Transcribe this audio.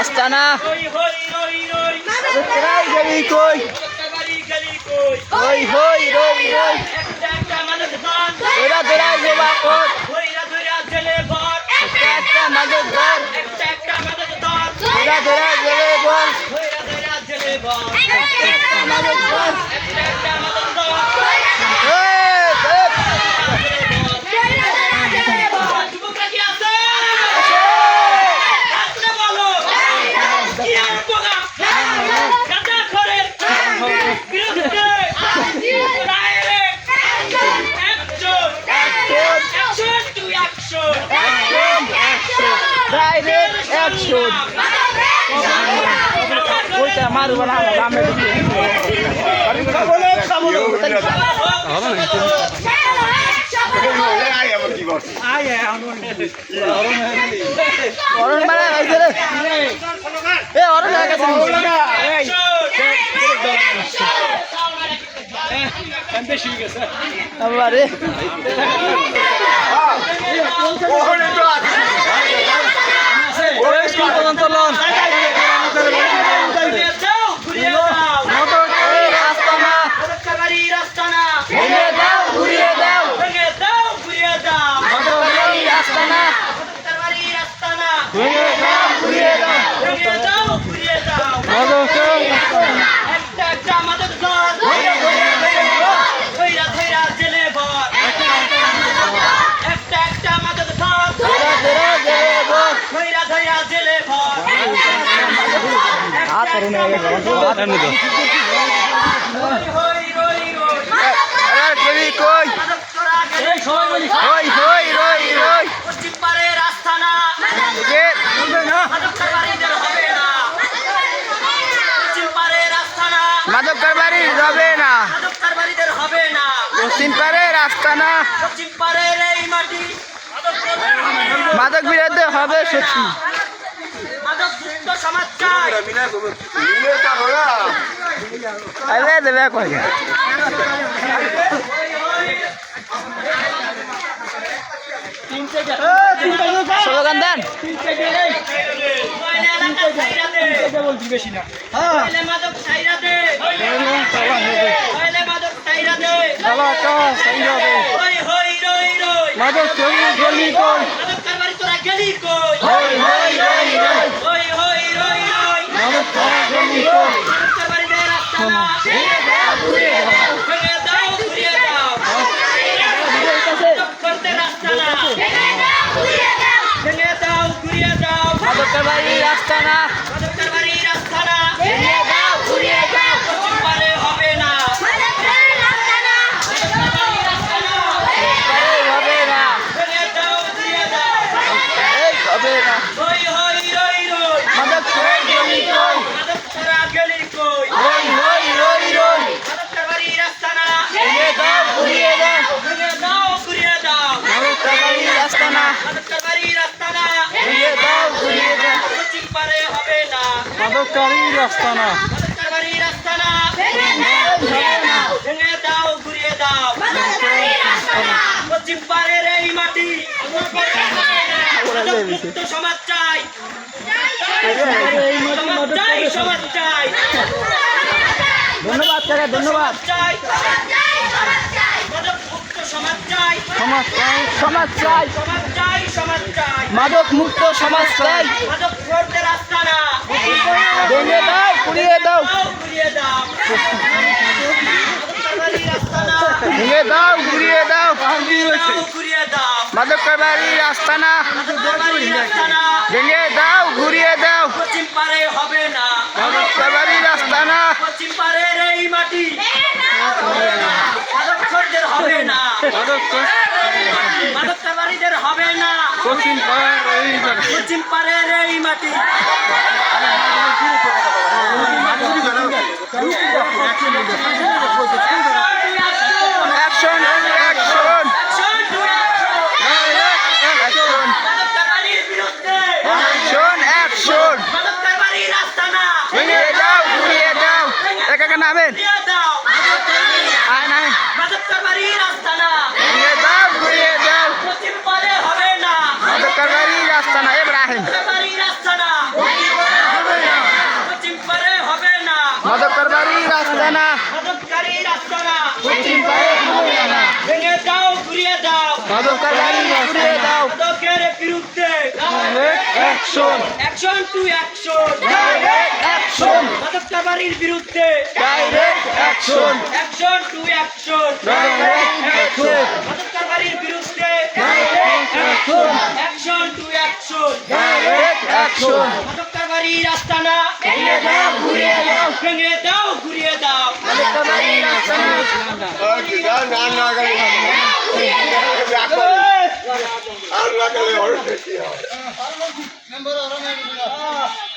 আস্তানা গলি কই হই হই রই রই ধরা ধরা জবা কর একটা মাদক ধর ধরা ধরা জলে বল একটা মাদক ধর ডাইরেক্ট অ্যাকশন ওইটা মারব না আমি অরণ মানে আইছে রে এ অরণ হয়ে গেছে বেশি গেছে আরে মাদক কারবারি হবে না পশ্চিম পাড়ের আস্তানা মাদক বিরুদ্ধে হবে সত্যি দেবে কয় স্লোগান দেন বেশি না মাদক গলি কই গলি কই রাস্তা না মাদককারী রাস্তা না ভেঙে দাও ঘুরিয়ে দাও পশ্চিম পাড়ের এই মাটি মুক্ত সমাজ চাই সমাজ চাই ধন্যবাদ কাকা ধন্যবাদ সমাজ চাই সমাজ চাই মাদক মুক্ত সমাজ চাই রাস্তা না ভেঙে দাও ঘুরিয়ে দাও ভেঙে দাও ঘুরিয়ে দাও মাদক কারবারি রাস্তা না ভেঙে দাও ঘুরিয়ে দাও পশ্চিম পারে হবে না মাদক কারবারি রাস্তা না পশ্চিম পারের এই মাটি মাদক খোরদের হবে না মাদক কারবারিদের হবে না পশ্চিম পারের এই মাটি অ্যাকশন অ্যাকশন অ্যাকশন অ্যাকশন ভেঙে দাও ঘুরিয়ে দাও একা নামেন আয় নাই ভেঙে দাও ঘুরিয়ে দাও মাদক কারবারি রাস্তা না এবার আহেন মাদকের বাড়ি ঘুরিয়ে দাও মাদকের বিরুদ্ধে action action to action direct action মাদকের বাড়ির বিরুদ্ধে direct action action to action direct action মাদকের বাড়ির বিরুদ্ধে direct action action to action direct action মাদকের বাড়ির আস্তানা ভেঙে দাও ঘুরিয়ে দাও ভেঙে দাও ঘুরিয়ে দাও মাদকের বাড়ি আস্তানা I'm not going to